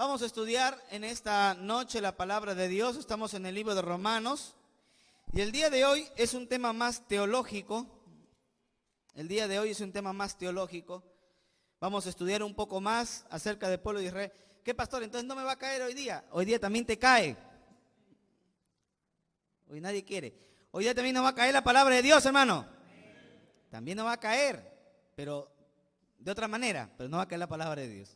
Vamos a estudiar en esta noche la palabra de Dios. Estamos en el libro de Romanos. Y el día de hoy es un tema más teológico. Vamos a estudiar un poco más acerca del pueblo de Israel. ¿Qué, pastor? Entonces no me va a caer hoy día. Hoy día también te cae. Hoy nadie quiere. Hoy día también nos va a caer la palabra de Dios, hermano. También nos va a caer, pero de otra manera, pero no va a caer la palabra de Dios.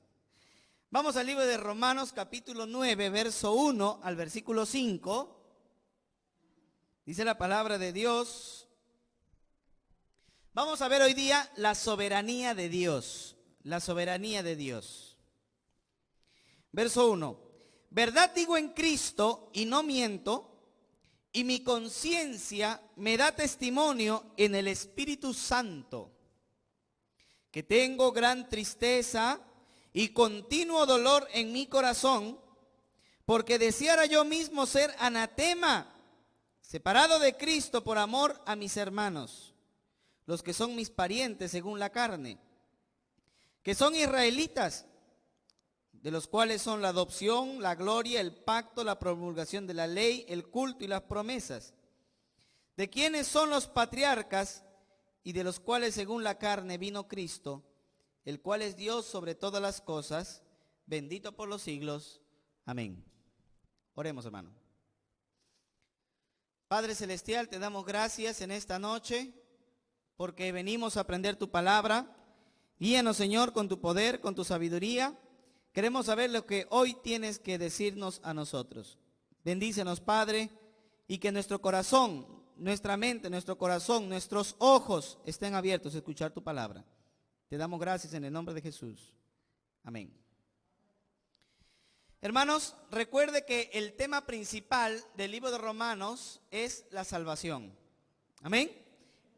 Vamos al libro de Romanos, capítulo 9, verso 1 al versículo 5. Dice la palabra de Dios. Vamos a ver hoy día la soberanía de Dios. La soberanía de Dios. Verso 1. Verdad digo en Cristo y no miento, y mi conciencia me da testimonio en el Espíritu Santo, que tengo gran tristeza y continuo dolor en mi corazón, porque deseara yo mismo ser anatema, separado de Cristo por amor a mis hermanos, los que son mis parientes según la carne, que son israelitas, de los cuales son la adopción, la gloria, el pacto, la promulgación de la ley, el culto y las promesas, de quienes son los patriarcas y de los cuales según la carne vino Cristo, el cual es Dios sobre todas las cosas, bendito por los siglos. Amén. Oremos, hermano. Padre Celestial, te damos gracias en esta noche porque venimos a aprender tu palabra. Guíanos, Señor, con tu poder, con tu sabiduría. Queremos saber lo que hoy tienes que decirnos a nosotros. Bendícenos, Padre, y que nuestro corazón, nuestra mente, nuestro corazón, nuestros ojos estén abiertos a escuchar tu palabra. Te damos gracias en el nombre de Jesús. Amén. Hermanos, recuerde que el tema principal del libro de Romanos es la salvación. Amén.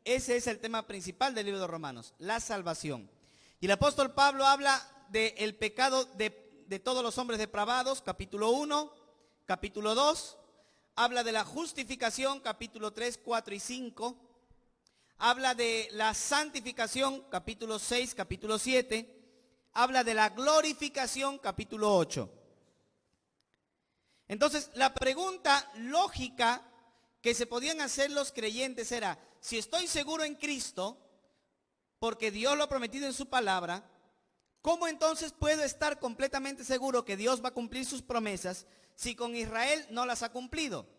Ese es el tema principal del libro de Romanos, la salvación. Y el apóstol Pablo habla del pecado de todos los hombres depravados, capítulo 1, capítulo 2. Habla de la justificación, capítulo 3, 4 y 5. Habla de la santificación, capítulo 6, capítulo 7. Habla de la glorificación, capítulo 8. Entonces, la pregunta lógica que se podían hacer los creyentes era: si estoy seguro en Cristo, porque Dios lo ha prometido en su palabra, ¿cómo entonces puedo estar completamente seguro que Dios va a cumplir sus promesas si con Israel no las ha cumplido?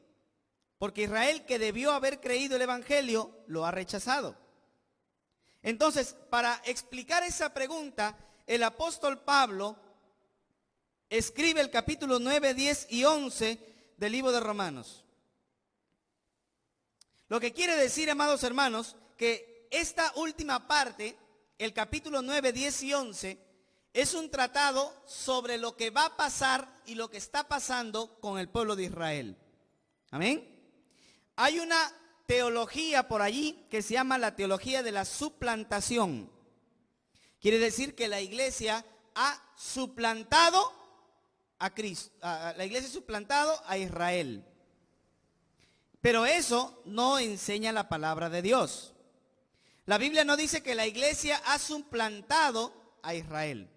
Porque Israel, que debió haber creído el evangelio, lo ha rechazado. Entonces, para explicar esa pregunta, el apóstol Pablo escribe el capítulo 9, 10 y 11 del libro de Romanos. Lo que quiere decir, amados hermanos, que esta última parte, el capítulo 9, 10 y 11, es un tratado sobre lo que va a pasar y lo que está pasando con el pueblo de Israel. Amén. Hay una teología por allí que se llama la teología de la suplantación. Quiere decir que la iglesia ha suplantado a Cristo, la iglesia ha suplantado a Israel. Pero eso no enseña la palabra de Dios. La Biblia no dice que la iglesia ha suplantado a Israel.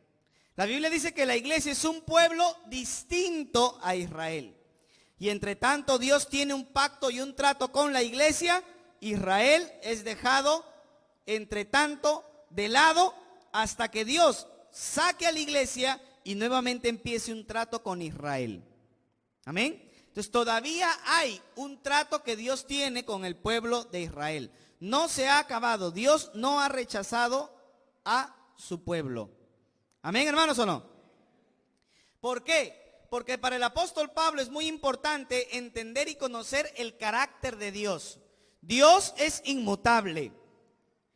La Biblia dice que la iglesia es un pueblo distinto a Israel. Y entre tanto Dios tiene un pacto y un trato con la iglesia. Israel es dejado entre tanto de lado hasta que Dios saque a la iglesia y nuevamente empiece un trato con Israel. Amén. Entonces todavía hay un trato que Dios tiene con el pueblo de Israel. No se ha acabado. Dios no ha rechazado a su pueblo. Amén, hermanos, ¿o no? ¿Por qué? Porque para el apóstol Pablo es muy importante entender y conocer el carácter de Dios. Dios es inmutable.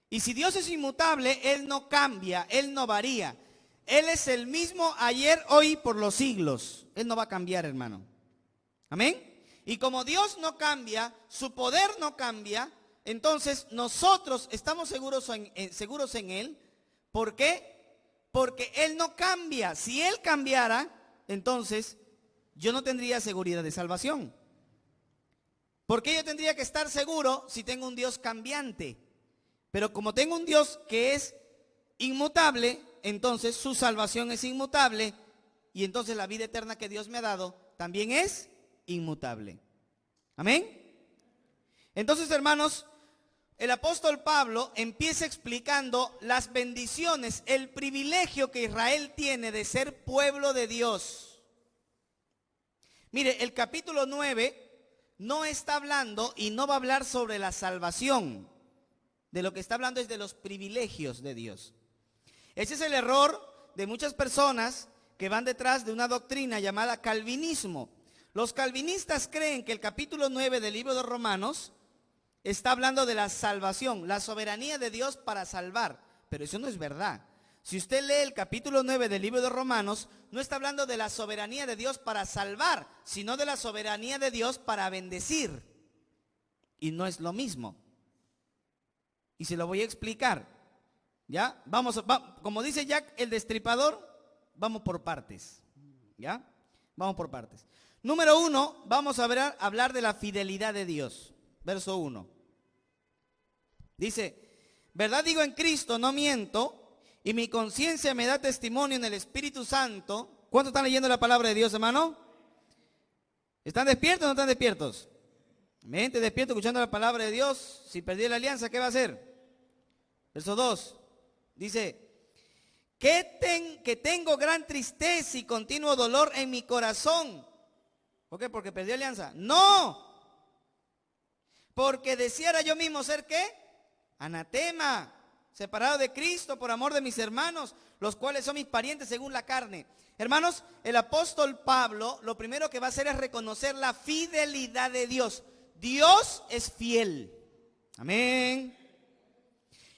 Y si Dios es inmutable, Él no cambia, Él no varía. Él es el mismo ayer, hoy, por los siglos. Él no va a cambiar, hermano. Amén. Y como Dios no cambia, su poder no cambia, entonces nosotros estamos seguros en Él. ¿Por qué? Porque Él no cambia. Si Él cambiara, entonces yo no tendría seguridad de salvación. ¿Por qué yo tendría que estar seguro si tengo un Dios cambiante? Pero como tengo un Dios que es inmutable, entonces su salvación es inmutable y entonces la vida eterna que Dios me ha dado también es inmutable. Amén. Entonces, hermanos, el apóstol Pablo empieza explicando las bendiciones, el privilegio que Israel tiene de ser pueblo de Dios. Mire, el capítulo 9 no está hablando y no va a hablar sobre la salvación. De lo que está hablando es de los privilegios de Dios. Ese es el error de muchas personas que van detrás de una doctrina llamada calvinismo. Los calvinistas creen que el capítulo 9 del libro de Romanos está hablando de la salvación, la soberanía de Dios para salvar, pero eso no es verdad. Si usted lee el capítulo 9 del libro de Romanos, no está hablando de la soberanía de Dios para salvar, sino de la soberanía de Dios para bendecir. Y no es lo mismo. Y se lo voy a explicar. ¿Ya? Como dice Jack el Destripador, vamos por partes. ¿Ya? Vamos por partes. Número 1, vamos a hablar de la fidelidad de Dios. Verso 1. Dice, verdad digo en Cristo, no miento, y mi conciencia me da testimonio en el Espíritu Santo. ¿Cuántos están leyendo la palabra de Dios, hermano? ¿Están despiertos o no están despiertos? Mente despierto escuchando la palabra de Dios. Si perdí la alianza, ¿qué va a hacer? Verso 2. Dice, que tengo gran tristeza y continuo dolor en mi corazón. ¿Por qué? ¿Porque perdí alianza? No. Porque deseara yo mismo ser ¿qué? Anatema, separado de Cristo por amor de mis hermanos, los cuales son mis parientes según la carne. Hermanos, el apóstol Pablo lo primero que va a hacer es reconocer la fidelidad de Dios. Dios es fiel. Amén.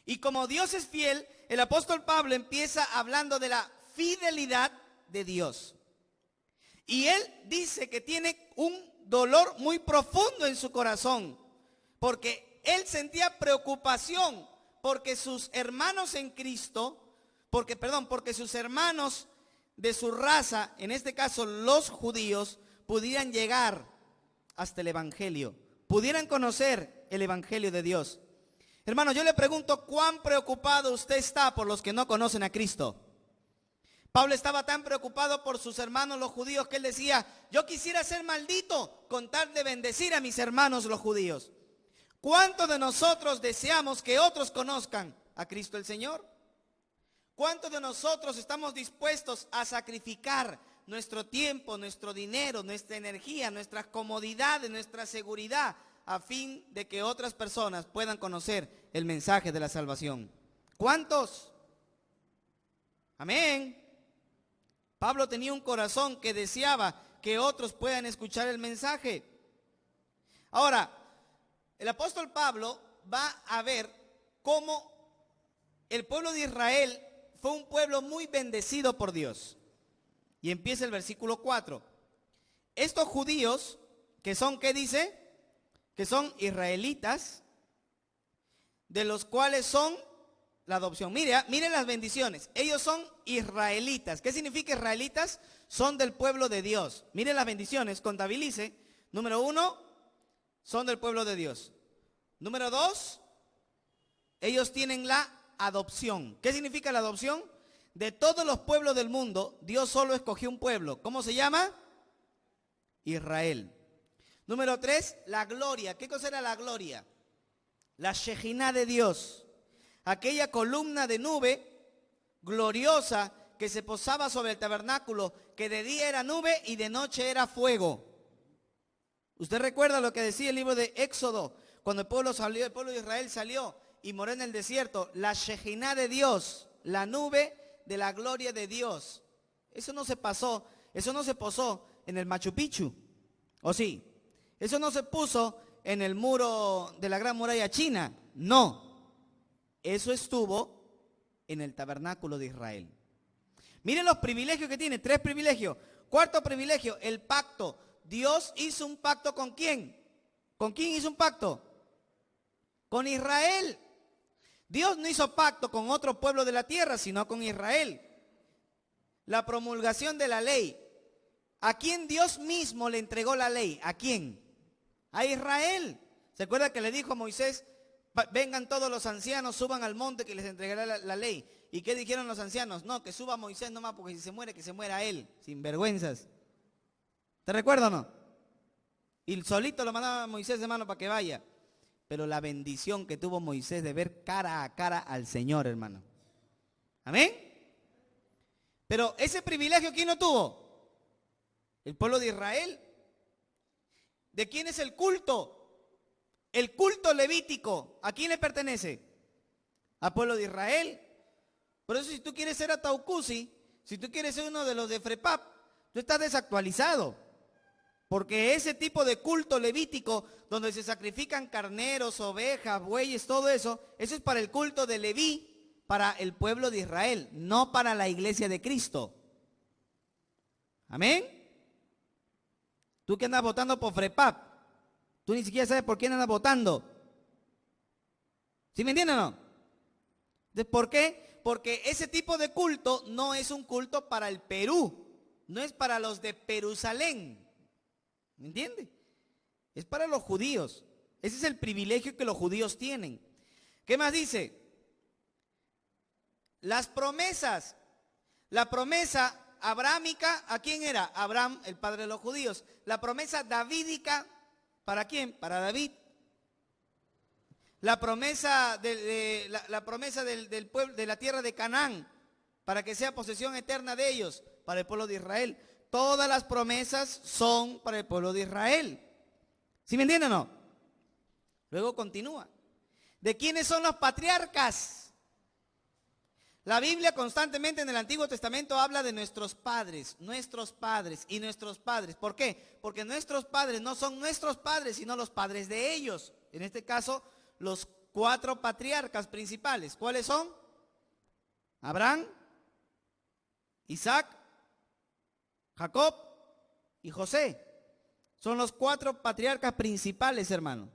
Y como Dios es fiel, el apóstol Pablo empieza hablando de la fidelidad de Dios. Y él dice que tiene un dolor muy profundo en su corazón, porque él sentía preocupación porque sus hermanos en Cristo, porque sus hermanos de su raza, en este caso los judíos, pudieran llegar hasta el evangelio, pudieran conocer el evangelio de Dios. Hermano, yo le pregunto, ¿cuán preocupado usted está por los que no conocen a Cristo? Pablo estaba tan preocupado por sus hermanos los judíos que él decía, yo quisiera ser maldito con tal de bendecir a mis hermanos los judíos. ¿Cuántos de nosotros deseamos que otros conozcan a Cristo el Señor? ¿Cuántos de nosotros estamos dispuestos a sacrificar nuestro tiempo, nuestro dinero, nuestra energía, nuestras comodidades, nuestra seguridad, a fin de que otras personas puedan conocer el mensaje de la salvación? ¿Cuántos? Amén. Pablo tenía un corazón que deseaba que otros puedan escuchar el mensaje. Ahora, el apóstol Pablo va a ver cómo el pueblo de Israel fue un pueblo muy bendecido por Dios. Y empieza el versículo 4. Estos judíos, que son, ¿qué dice? Que son israelitas, de los cuales son la adopción. Mire las bendiciones. Ellos son israelitas. ¿Qué significa israelitas? Son del pueblo de Dios. Mire las bendiciones, contabilice. Número 1, son del pueblo de Dios. Número 2, ellos tienen la adopción. ¿Qué significa la adopción? De todos los pueblos del mundo, Dios solo escogió un pueblo. ¿Cómo se llama? Israel. Número 3, la gloria. ¿Qué cosa era la gloria? La Shekinah de Dios. Aquella columna de nube gloriosa que se posaba sobre el tabernáculo, que de día era nube y de noche era fuego. Usted recuerda lo que decía el libro de Éxodo, cuando el pueblo de Israel salió y moró en el desierto, la Shekinah de Dios, la nube de la gloria de Dios. Eso no se posó en el Machu Picchu, ¿o sí? Eso no se puso en el muro de la Gran Muralla China, no. Eso estuvo en el tabernáculo de Israel. Miren los privilegios que tiene, 3 privilegios. Cuarto privilegio, el pacto. Dios hizo un pacto ¿con quién? ¿Con quién hizo un pacto? Con Israel. Dios no hizo pacto con otro pueblo de la tierra, sino con Israel. La promulgación de la ley. ¿A quién Dios mismo le entregó la ley? ¿A quién? A Israel. ¿Se acuerda que le dijo a Moisés, vengan todos los ancianos, suban al monte que les entregará la ley? ¿Y qué dijeron los ancianos? No, que suba Moisés nomás, porque si se muere, que se muera él, sin vergüenzas. ¿Te recuerdas o no? Y solito lo mandaba Moisés, hermano, para que vaya. Pero la bendición que tuvo Moisés de ver cara a cara al Señor, hermano. ¿Amén? Pero ese privilegio, ¿quién lo tuvo? El pueblo de Israel. ¿De quién es el culto? El culto levítico, ¿a quién le pertenece? Al pueblo de Israel. Por eso si tú quieres ser Ataucusi, si tú quieres ser uno de los de Frepap, tú estás desactualizado. Porque ese tipo de culto levítico, donde se sacrifican carneros, ovejas, bueyes, todo eso, eso es para el culto de Leví, para el pueblo de Israel, no para la iglesia de Cristo. ¿Amén? Tú que andas votando por Frepap, tú ni siquiera sabes por quién andas votando. ¿Sí me entienden o no? ¿Por qué? Porque ese tipo de culto no es un culto para el Perú, no es para los de Jerusalén. ¿Me entiende? Es para los judíos. Ese es el privilegio que los judíos tienen. ¿Qué más dice? Las promesas. La promesa abrámica, ¿a quién era? Abraham, el padre de los judíos. La promesa davídica, ¿para quién? Para David. La promesa, la promesa del pueblo, de la tierra de Canaán, para que sea posesión eterna de ellos, para el pueblo de Israel. Todas las promesas son para el pueblo de Israel. ¿Sí me entienden o no? Luego continúa. ¿De quiénes son los patriarcas? La Biblia constantemente en el Antiguo Testamento habla de nuestros padres y nuestros padres. ¿Por qué? Porque nuestros padres no son nuestros padres, sino los padres de ellos. En este caso, los 4 patriarcas principales. ¿Cuáles son? Abraham, Isaac, Jacob y José. Son los 4 patriarcas principales, hermano.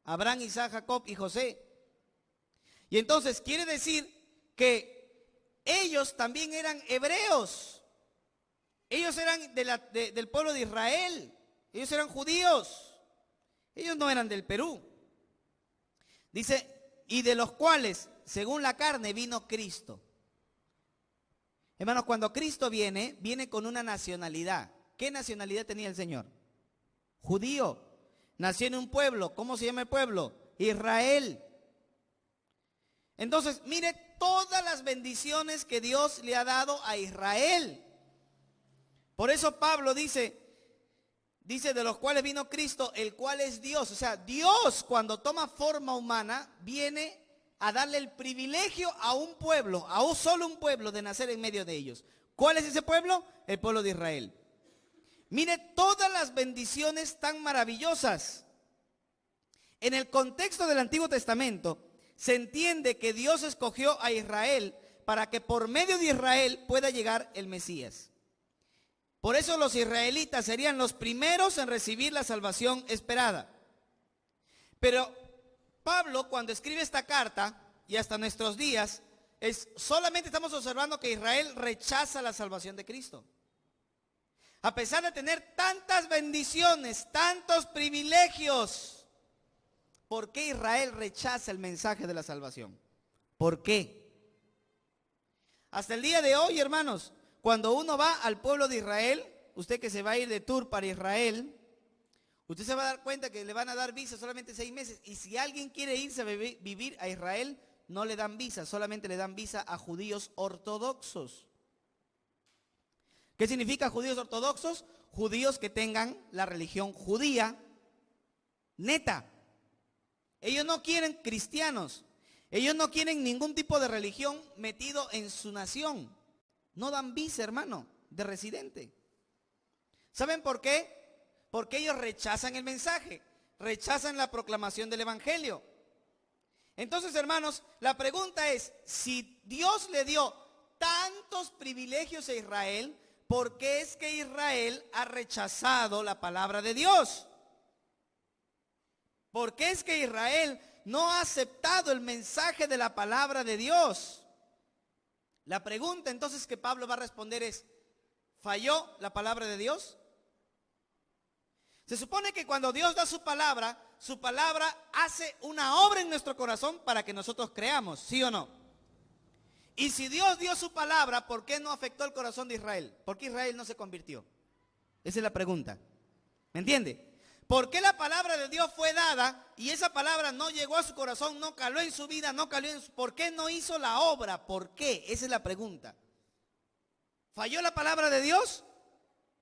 Abraham, Isaac, Jacob y José. Y entonces quiere decir que ellos también eran hebreos. Ellos eran del pueblo de Israel. Ellos eran judíos. Ellos no eran del Perú. Dice, y de los cuales, según la carne, vino Cristo. Hermanos, cuando Cristo viene con una nacionalidad. ¿Qué nacionalidad tenía el Señor? Judío. Nació en un pueblo. ¿Cómo se llama el pueblo? Israel. Entonces, mire todas las bendiciones que Dios le ha dado a Israel. Por eso Pablo dice de los cuales vino Cristo, el cual es Dios. O sea, Dios cuando toma forma humana viene a darle el privilegio a un pueblo, a un solo un pueblo de nacer en medio de ellos. ¿Cuál es ese pueblo? El pueblo de Israel. Mire todas las bendiciones tan maravillosas. En el contexto del Antiguo Testamento se entiende que Dios escogió a Israel para que por medio de Israel pueda llegar el Mesías. Por eso los israelitas serían los primeros en recibir la salvación esperada. Pero Pablo, cuando escribe esta carta, y hasta nuestros días, solamente estamos observando que Israel rechaza la salvación de Cristo. A pesar de tener tantas bendiciones, tantos privilegios, ¿por qué Israel rechaza el mensaje de la salvación? ¿Por qué? Hasta el día de hoy, hermanos, cuando uno va al pueblo de Israel, usted que se va a ir de tour para Israel, usted se va a dar cuenta que le van a dar visa solamente 6 meses. Y si alguien quiere irse a vivir a Israel, no le dan visa, solamente le dan visa a judíos ortodoxos. ¿Qué significa judíos ortodoxos? Judíos que tengan la religión judía neta. Ellos no quieren cristianos. Ellos no quieren ningún tipo de religión metido en su nación. No dan visa, hermano, de residente. ¿Saben por qué? Porque ellos rechazan el mensaje, rechazan la proclamación del evangelio. Entonces, hermanos, la pregunta es, si Dios le dio tantos privilegios a Israel, ¿por qué es que Israel ha rechazado la palabra de Dios? ¿Por qué es que Israel no ha aceptado el mensaje de la palabra de Dios? La pregunta entonces que Pablo va a responder es, ¿falló la palabra de Dios? Se supone que cuando Dios da su palabra hace una obra en nuestro corazón para que nosotros creamos, ¿sí o no? Y si Dios dio su palabra, ¿por qué no afectó el corazón de Israel? ¿Por qué Israel no se convirtió? Esa es la pregunta. ¿Me entiende? ¿Por qué la palabra de Dios fue dada y esa palabra no llegó a su corazón, no caló en su vida, no caló en su... ¿Por qué no hizo la obra? ¿Por qué? Esa es la pregunta. ¿Falló la palabra de Dios?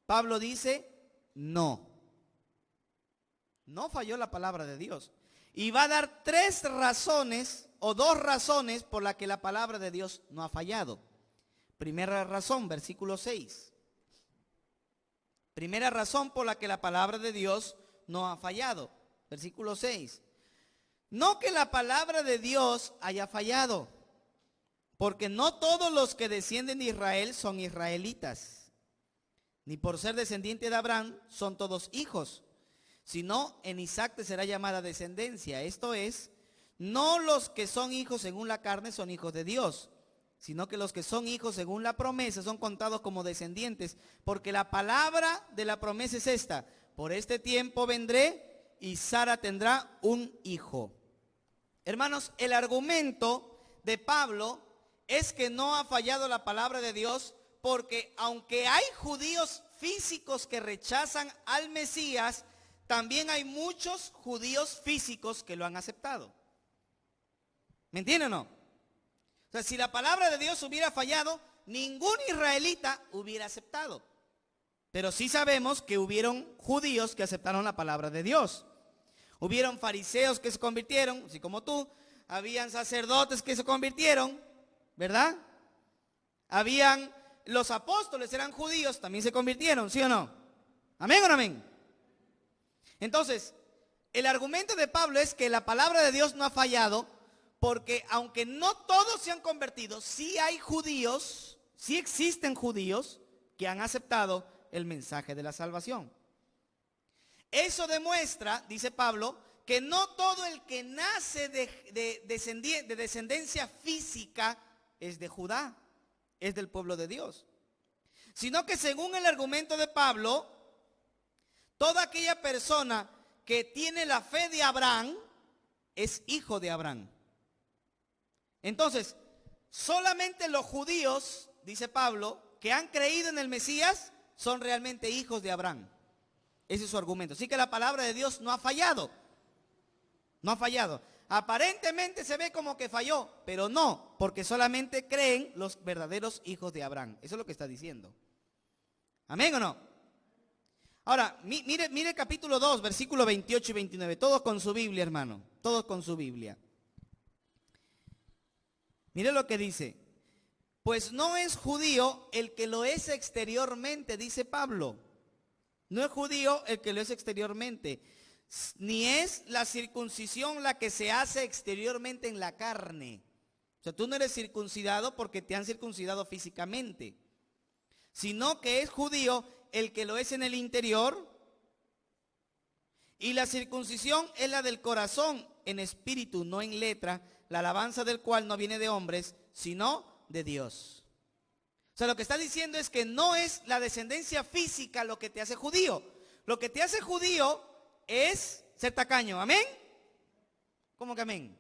Pablo dice, no. No falló la palabra de Dios. Y va a dar 3 razones o 2 razones por las que la palabra de Dios no ha fallado. Primera razón, versículo 6. Primera razón por la que la palabra de Dios no ha fallado. Versículo 6. No que la palabra de Dios haya fallado, porque no todos los que descienden de Israel son israelitas, ni por ser descendiente de Abraham son todos hijos, sino en Isaac te será llamada descendencia. Esto es, no los que son hijos según la carne son hijos de Dios, sino que los que son hijos según la promesa son contados como descendientes, porque la palabra de la promesa es esta: por este tiempo vendré y Sara tendrá un hijo. Hermanos, el argumento de Pablo es que no ha fallado la palabra de Dios, porque aunque hay judíos físicos que rechazan al Mesías, también hay muchos judíos físicos que lo han aceptado. ¿Me entienden o no? O sea, si la palabra de Dios hubiera fallado, ningún israelita hubiera aceptado. Pero sí sabemos que hubieron judíos que aceptaron la palabra de Dios. Hubieron fariseos que se convirtieron, así como tú. Habían sacerdotes que se convirtieron, ¿verdad? Habían, los apóstoles eran judíos, también se convirtieron, ¿sí o no? ¿Amén o no amén? Entonces, el argumento de Pablo es que la palabra de Dios no ha fallado, porque aunque no todos se han convertido, sí hay judíos, sí existen judíos que han aceptado el mensaje de la salvación. Eso demuestra, dice Pablo, que no todo el que nace de descendencia física es de Judá, es del pueblo de Dios, sino que según el argumento de Pablo, toda aquella persona que tiene la fe de Abraham es hijo de Abraham. Entonces, solamente los judíos, dice Pablo, que han creído en el Mesías son realmente hijos de Abraham. Ese es su argumento. Así que la palabra de Dios no ha fallado. No ha fallado. Aparentemente se ve como que falló, pero no, porque solamente creen los verdaderos hijos de Abraham. Eso es lo que está diciendo. ¿Amén o no? Ahora, mire capítulo 2, versículo 28 y 29. Todos con su Biblia, hermano. Todos con su Biblia. Mire lo que dice. Pues no es judío el que lo es exteriormente, dice Pablo. No es judío el que lo es exteriormente, ni es la circuncisión la que se hace exteriormente en la carne. O sea, tú no eres circuncidado porque te han circuncidado físicamente, sino que es judío el que lo es en el interior, y la circuncisión es la del corazón, en espíritu, no en letra, la alabanza del cual no viene de hombres, sino de Dios. O sea, lo que está diciendo es que no es la descendencia física lo que te hace judío. Lo que te hace judío es ser tacaño. ¿Amén? ¿Cómo que amén?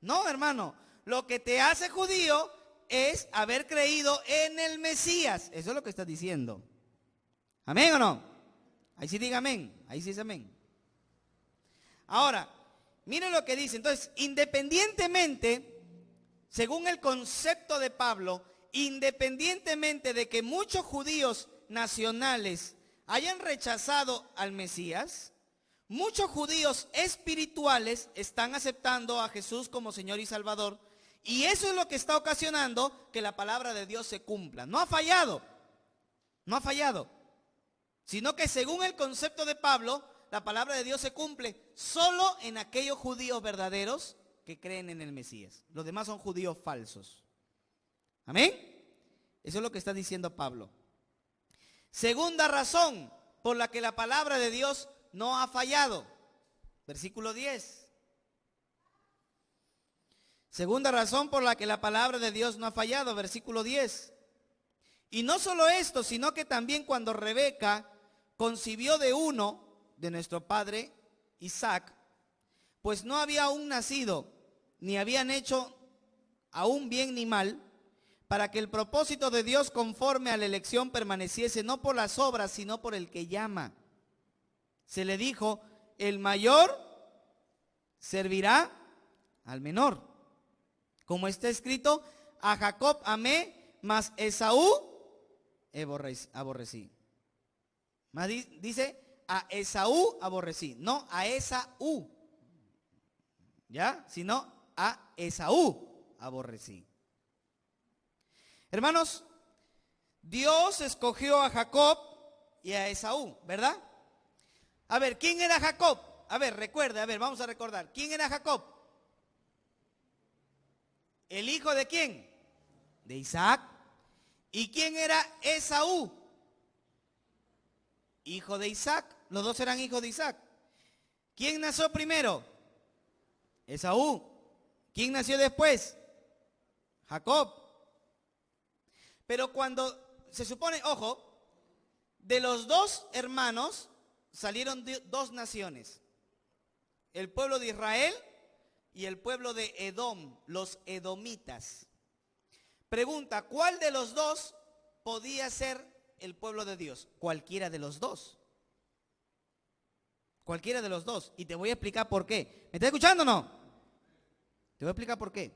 No, hermano. Lo que te hace judío es haber creído en el Mesías. Eso es lo que está diciendo. ¿Amén o no? Ahí sí diga amén. Ahí sí es amén. Ahora, miren lo que dice. Entonces, independientemente, según el concepto de Pablo, independientemente de que muchos judíos nacionales hayan rechazado al Mesías, muchos judíos espirituales están aceptando a Jesús como Señor y Salvador, y eso es lo que está ocasionando que la palabra de Dios se cumpla. No ha fallado, no ha fallado, sino que según el concepto de Pablo, la palabra de Dios se cumple solo en aquellos judíos verdaderos que creen en el Mesías. Los demás son judíos falsos. ¿Amén? Eso es lo que está diciendo Pablo. Segunda razón por la que la palabra de Dios no ha fallado. Versículo 10. Segunda razón por la que la palabra de Dios no ha fallado. Versículo 10. Y no solo esto, sino que también cuando Rebeca concibió de uno, de nuestro padre Isaac, pues no había aún nacido, ni habían hecho aún bien ni mal, para que el propósito de Dios conforme a la elección permaneciese no por las obras, sino por el que llama. Se le dijo, el mayor servirá al menor. Como está escrito, a Jacob amé, mas Esaú aborrecí. Más dice, a Esaú aborrecí, no a Esaú, ¿ya? Sino a Esaú aborrecí. Hermanos, Dios escogió a Jacob y a Esaú, ¿verdad? A ver, ¿quién era Jacob? A ver, recuerde, vamos a recordar. ¿Quién era Jacob? ¿El hijo de quién? De Isaac. ¿Y quién era Esaú? Hijo de Isaac. Los dos eran hijos de Isaac. ¿Quién nació primero? Esaú. ¿Quién nació después? Jacob. Pero cuando se supone, ojo, de los dos hermanos salieron dos naciones. El pueblo de Israel y el pueblo de Edom, los edomitas. Pregunta, ¿cuál de los dos podía ser el pueblo de Dios? Cualquiera de los dos. Cualquiera de los dos. Y te voy a explicar por qué. ¿Me estás escuchando o no? Te voy a explicar por qué.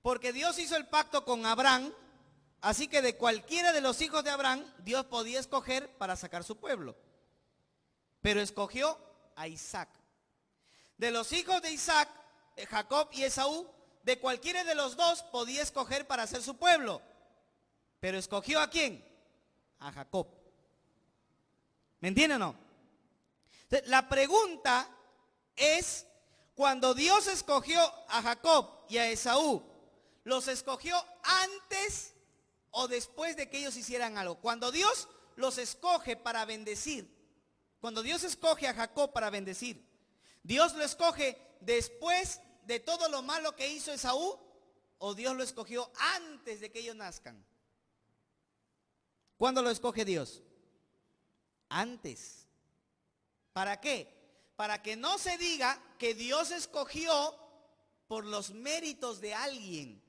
Porque Dios hizo el pacto con Abraham, así que de cualquiera de los hijos de Abraham, Dios podía escoger para sacar su pueblo. Pero escogió a Isaac. De los hijos de Isaac, Jacob y Esaú, de cualquiera de los dos podía escoger para hacer su pueblo. Pero escogió ¿a quién? A Jacob. ¿Me entienden o no? Entonces, la pregunta es, cuando Dios escogió a Jacob y a Esaú, ¿los escogió antes o después de que ellos hicieran algo? Cuando Dios los escoge para bendecir, cuando Dios escoge a Jacob para bendecir, ¿Dios lo escoge después de todo lo malo que hizo Esaú o Dios lo escogió antes de que ellos nazcan? ¿Cuándo lo escoge Dios? Antes. ¿Para qué? Para que no se diga que Dios escogió por los méritos de alguien.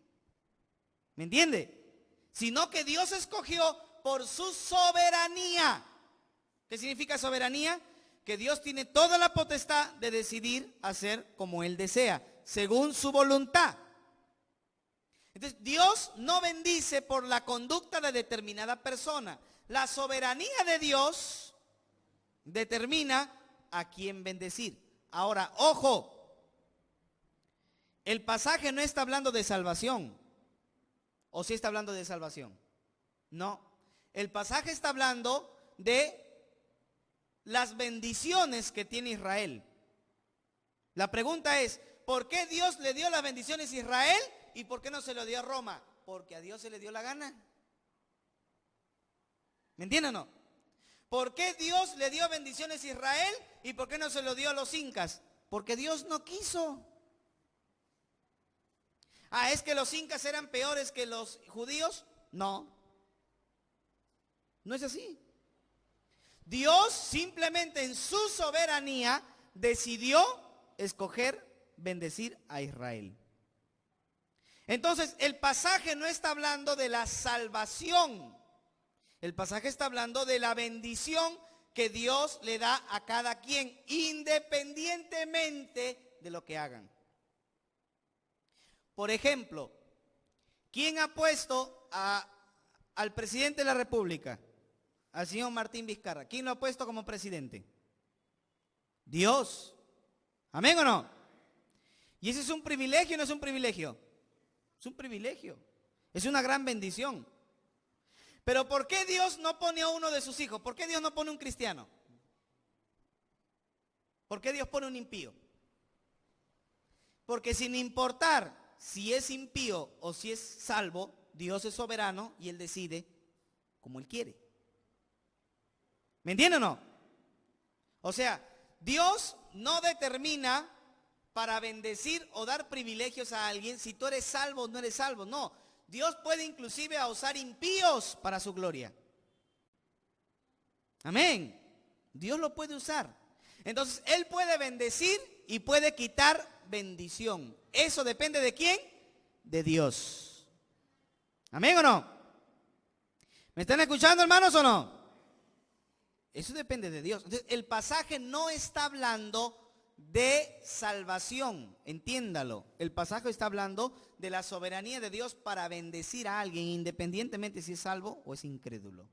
¿Me entiende? Sino que Dios escogió por su soberanía. ¿Qué significa soberanía? Que Dios tiene toda la potestad de decidir hacer como Él desea, según su voluntad. Entonces, Dios no bendice por la conducta de determinada persona. La soberanía de Dios determina a quién bendecir. Ahora, ojo, el pasaje no está hablando de salvación. ¿O sí está hablando de salvación? No. El pasaje está hablando de las bendiciones que tiene Israel. La pregunta es, ¿por qué Dios le dio las bendiciones a Israel y por qué no se lo dio a Roma? Porque a Dios se le dio la gana. ¿Me entienden o no? ¿Por qué Dios le dio bendiciones a Israel y por qué no se lo dio a los incas? Porque Dios no quiso. Ah, ¿es que los incas eran peores que los judíos? No. No es así. Dios simplemente en su soberanía decidió escoger bendecir a Israel. Entonces, el pasaje no está hablando de la salvación. El pasaje está hablando de la bendición que Dios le da a cada quien, independientemente de lo que hagan. Por ejemplo, ¿quién ha puesto al presidente de la República? Al señor Martín Vizcarra. ¿Quién lo ha puesto como presidente? Dios. ¿Amén o no? ¿Y ese es un privilegio o no es un privilegio? Es un privilegio. Es una gran bendición. Pero ¿por qué Dios no pone a uno de sus hijos? ¿Por qué Dios no pone un cristiano? ¿Por qué Dios pone un impío? Porque sin importar si es impío o si es salvo, Dios es soberano y Él decide como Él quiere. ¿Me entienden o no? O sea, Dios no determina para bendecir o dar privilegios a alguien si tú eres salvo o no eres salvo. No, Dios puede inclusive usar impíos para su gloria. Amén. Dios lo puede usar. Entonces, Él puede bendecir y puede quitar bendición. Eso depende de quién, de Dios. ¿Amén o no? ¿Me están escuchando, hermanos, o no? Eso depende de Dios. Entonces, el pasaje no está hablando de salvación, entiéndalo. El pasaje está hablando de la soberanía de Dios para bendecir a alguien, independientemente si es salvo o es incrédulo.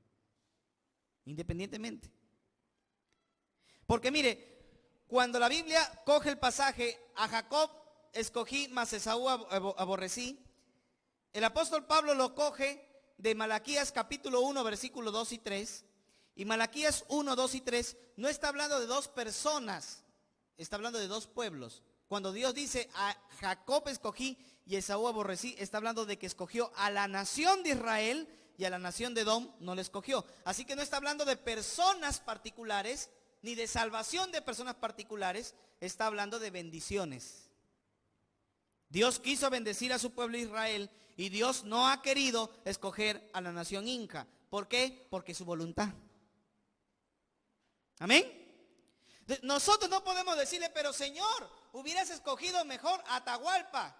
Independientemente. Porque mire, cuando la Biblia coge el pasaje, a Jacob escogí, mas Esaú aborrecí, el apóstol Pablo lo coge de Malaquías capítulo 1, versículo 2 y 3. Y Malaquías 1, 2 y 3 no está hablando de dos personas, está hablando de dos pueblos. Cuando Dios dice a Jacob escogí y Esaú aborrecí, está hablando de que escogió a la nación de Israel y a la nación de Edom no le escogió. Así que no está hablando de personas particulares ni de salvación de personas particulares, está hablando de bendiciones. Dios quiso bendecir a su pueblo Israel y Dios no ha querido escoger a la nación inca. ¿Por qué? Porque es su voluntad. Amén. Nosotros no podemos decirle, pero Señor, hubieras escogido mejor a Atahualpa.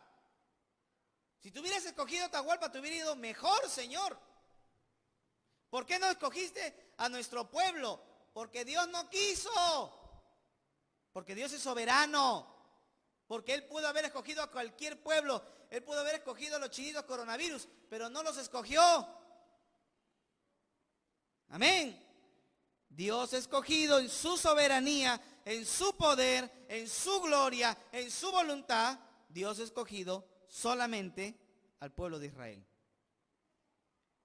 Si tú hubieras escogido a Atahualpa, te hubiera ido mejor, Señor. ¿Por qué no escogiste a nuestro pueblo? Porque Dios no quiso. Porque Dios es soberano. Porque Él pudo haber escogido a cualquier pueblo. Él pudo haber escogido a los chinitos coronavirus, pero no los escogió. Amén. Dios ha escogido en su soberanía, en su poder, en su gloria, en su voluntad. Dios ha escogido solamente al pueblo de Israel.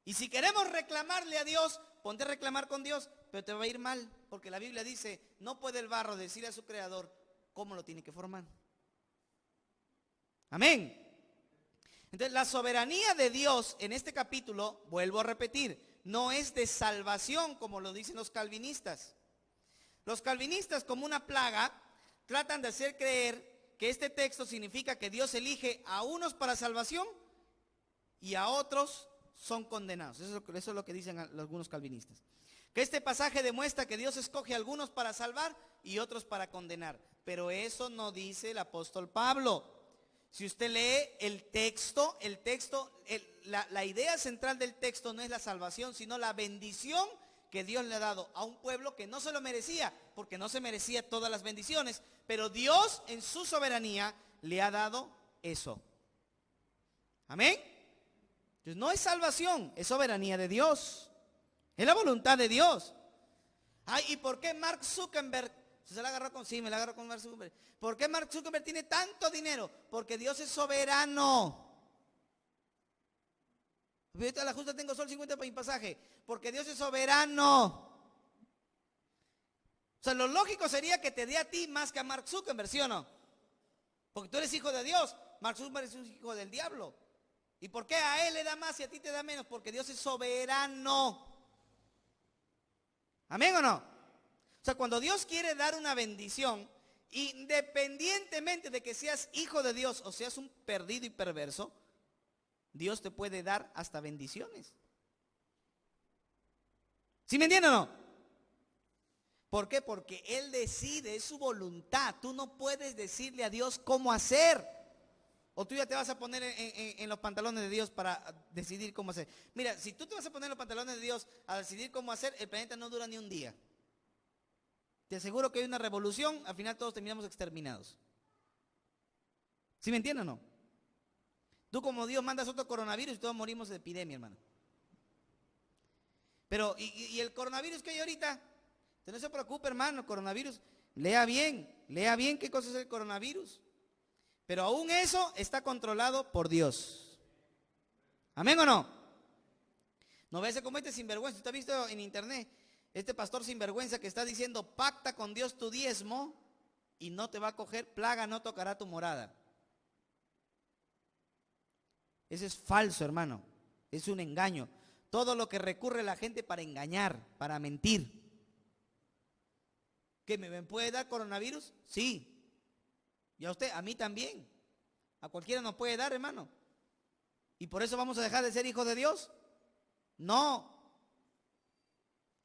Y si queremos reclamarle a Dios, ponte a reclamar con Dios, pero te va a ir mal, porque la Biblia dice, no puede el barro decirle a su creador cómo lo tiene que formar. Amén. Entonces, la soberanía de Dios en este capítulo, vuelvo a repetir, no es de salvación como lo dicen los calvinistas. Los calvinistas, como una plaga, tratan de hacer creer que este texto significa que Dios elige a unos para salvación y a otros son condenados. Eso es lo que dicen algunos calvinistas. Que este pasaje demuestra que Dios escoge a algunos para salvar y otros para condenar. Pero eso no dice el apóstol Pablo. Si usted lee el texto, la idea central del texto no es la salvación, sino la bendición que Dios le ha dado a un pueblo que no se lo merecía, porque no se merecía todas las bendiciones, pero Dios en su soberanía le ha dado eso. Amén. Entonces no es salvación, es soberanía de Dios, es la voluntad de Dios. Ay, ¿y por qué Mark Zuckerberg? ¿Se la agarró con? Sí, me la agarró con Mark Zuckerberg. ¿Por qué Mark Zuckerberg tiene tanto dinero? Porque Dios es soberano. Ahorita a la justa tengo solo 50 para mi pasaje. Porque Dios es soberano. O sea, lo lógico sería que te dé a ti más que a Mark Zuckerberg, ¿sí o no? Porque tú eres hijo de Dios. Mark Zuckerberg es un hijo del diablo. ¿Y por qué a él le da más y a ti te da menos? Porque Dios es soberano. ¿Amén o no? O sea, cuando Dios quiere dar una bendición, independientemente de que seas hijo de Dios o seas un perdido y perverso, Dios te puede dar hasta bendiciones. ¿Sí me entienden o no? ¿Por qué? Porque Él decide, es su voluntad. Tú no puedes decirle a Dios cómo hacer. O tú ya te vas a poner en los pantalones de Dios para decidir cómo hacer. Mira, si tú te vas a poner en los pantalones de Dios a decidir cómo hacer, el planeta no dura ni un día. Te aseguro que hay una revolución, al final todos terminamos exterminados. ¿Sí me entienden o no? Tú como Dios mandas otro coronavirus y todos morimos de epidemia, hermano. Pero, ¿y el coronavirus que hay ahorita? Usted no se preocupe, hermano, el coronavirus. Lea bien qué cosa es el coronavirus. Pero aún eso está controlado por Dios. ¿Amén o no? No veas como este sinvergüenza. ¿Usted ha visto en internet? Este pastor sinvergüenza que está diciendo, pacta con Dios tu diezmo y no te va a coger, plaga no tocará tu morada. Eso es falso, hermano. Es un engaño. Todo lo que recurre la gente para engañar, para mentir. ¿Qué me puede dar coronavirus? Sí. Y a usted, a mí también. A cualquiera nos puede dar, hermano. ¿Y por eso vamos a dejar de ser hijos de Dios? No.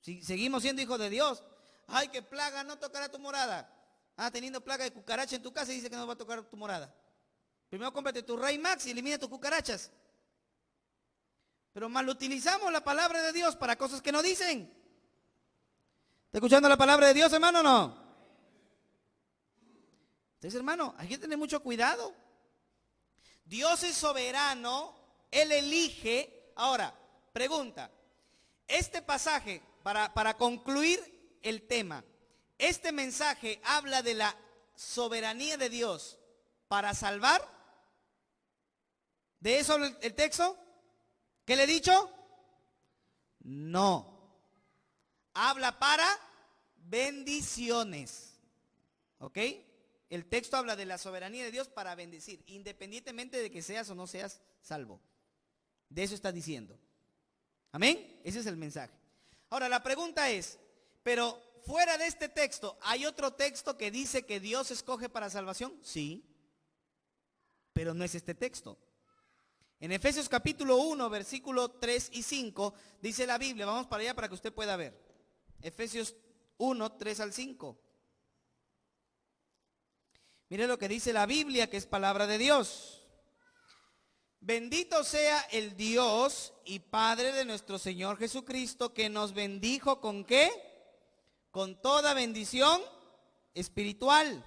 Si seguimos siendo hijos de Dios. Ay, que plaga no tocará tu morada. Ah, teniendo plaga de cucaracha en tu casa y dice que no va a tocar tu morada. Primero cómprate tu Rey Max y elimina tus cucarachas. Pero mal utilizamos la palabra de Dios para cosas que no dicen. ¿Está escuchando la palabra de Dios, hermano, o no? Entonces, hermano, hay que tener mucho cuidado. Dios es soberano, Él elige. Ahora, pregunta, este pasaje, para concluir el tema, este mensaje habla de la soberanía de Dios para salvar. ¿De eso habla el texto? ¿Qué le he dicho? No. Habla para bendiciones. ¿Ok? El texto habla de la soberanía de Dios para bendecir, independientemente de que seas o no seas salvo. De eso está diciendo. ¿Amén? Ese es el mensaje. Ahora, la pregunta es, pero fuera de este texto, ¿hay otro texto que dice que Dios escoge para salvación? Sí, pero no es este texto. En Efesios capítulo 1, versículo 3 y 5, dice la Biblia, vamos para allá para que usted pueda ver. Efesios 1, 3 al 5. Mire lo que dice la Biblia, que es palabra de Dios. Bendito sea el Dios y Padre de nuestro Señor Jesucristo, que nos bendijo ¿con qué? Con toda bendición espiritual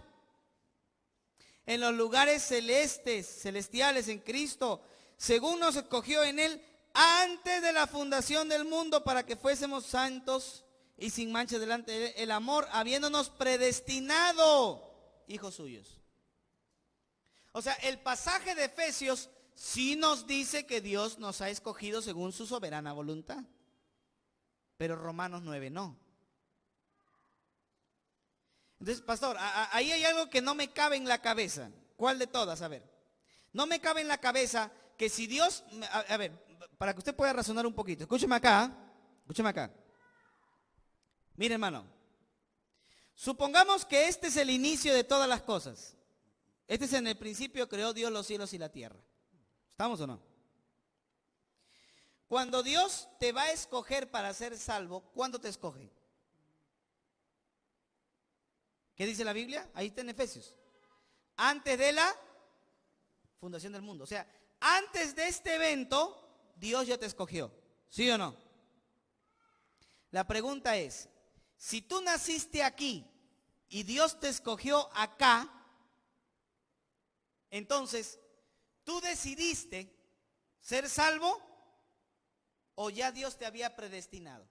en los lugares celestiales en Cristo, según nos escogió en Él antes de la fundación del mundo, para que fuésemos santos y sin mancha delante de Él, el amor, habiéndonos predestinado hijos suyos. O sea, el pasaje de Efesios sí nos dice que Dios nos ha escogido según su soberana voluntad, pero Romanos 9 no. Entonces, pastor, ahí hay algo que no me cabe en la cabeza. ¿Cuál de todas? A ver, no me cabe en la cabeza que si Dios, a ver, para que usted pueda razonar un poquito, escúcheme acá, escúcheme acá. Mire, hermano, supongamos que este es el inicio de todas las cosas. Este es en el principio creó Dios los cielos y la tierra. ¿Estamos o no? Cuando Dios te va a escoger para ser salvo, ¿cuándo te escoge? ¿Qué dice la Biblia? Ahí está en Efesios. Antes de la fundación del mundo. O sea, antes de este evento, Dios ya te escogió. ¿Sí o no? La pregunta es, si tú naciste aquí y Dios te escogió acá, entonces, ¿tú decidiste ser salvo o ya Dios te había predestinado?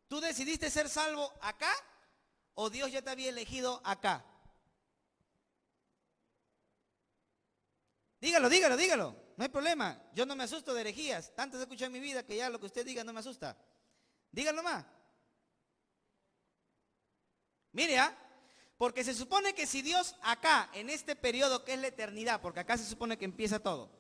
¿Tú decidiste ser salvo acá o Dios ya te había elegido acá? Dígalo, dígalo, dígalo. No hay problema. Yo no me asusto de herejías. Tantas he escuchado en mi vida que ya lo que usted diga no me asusta. Dígalo más. Mire, porque se supone que si Dios acá, en este periodo que es la eternidad, porque acá se supone que empieza todo,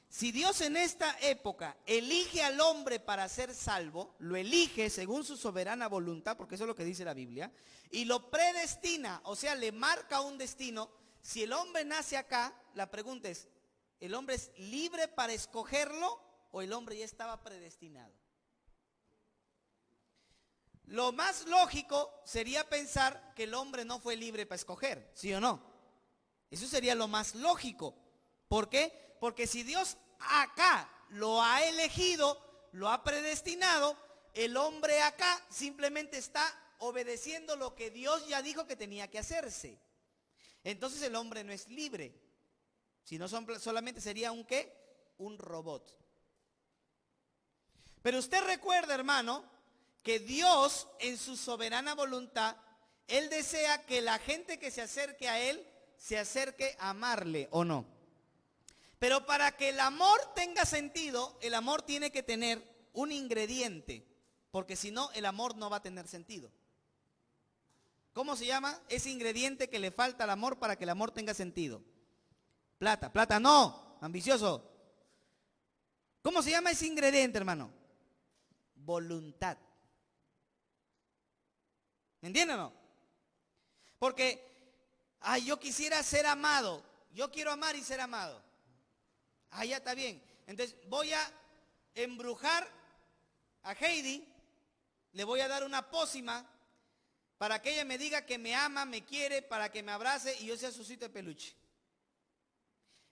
si Dios en esta época elige al hombre para ser salvo, lo elige según su soberana voluntad, porque eso es lo que dice la Biblia, y lo predestina, o sea, le marca un destino. Si el hombre nace acá, la pregunta es, ¿el hombre es libre para escogerlo o el hombre ya estaba predestinado? Lo más lógico sería pensar que el hombre no fue libre para escoger, ¿sí o no? Eso sería lo más lógico. ¿Por qué? Porque si Dios acá lo ha elegido, lo ha predestinado, el hombre acá simplemente está obedeciendo lo que Dios ya dijo que tenía que hacerse. Entonces el hombre no es libre, sino solamente sería un ¿qué? Un robot. Pero usted recuerda, hermano, que Dios en su soberana voluntad, Él desea que la gente que se acerque a Él, se acerque a amarle, ¿o no? Pero para que el amor tenga sentido, el amor tiene que tener un ingrediente, porque si no, el amor no va a tener sentido. ¿Cómo se llama ese ingrediente que le falta al amor para que el amor tenga sentido? Plata, plata no, ambicioso. ¿Cómo se llama ese ingrediente, hermano? Voluntad. ¿Me entienden o no? Porque, yo quisiera ser amado, yo quiero amar y ser amado. Ya está bien. Entonces voy a embrujar a Heidi, le voy a dar una pócima para que ella me diga que me ama, me quiere, para que me abrace y yo sea su osito de peluche.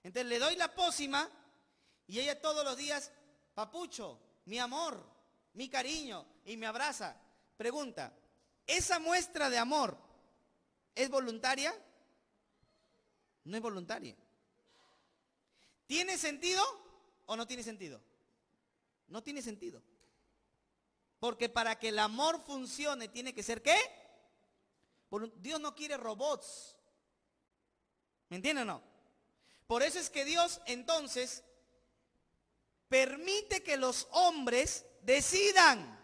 Entonces le doy la pócima y ella todos los días, papucho, mi amor, mi cariño, y me abraza. Pregunta, ¿esa muestra de amor es voluntaria? No es voluntaria. ¿Tiene sentido o no tiene sentido? No tiene sentido. Porque para que el amor funcione tiene que ser ¿qué? Dios no quiere robots. ¿Me entienden o no? Por eso es que Dios entonces permite que los hombres decidan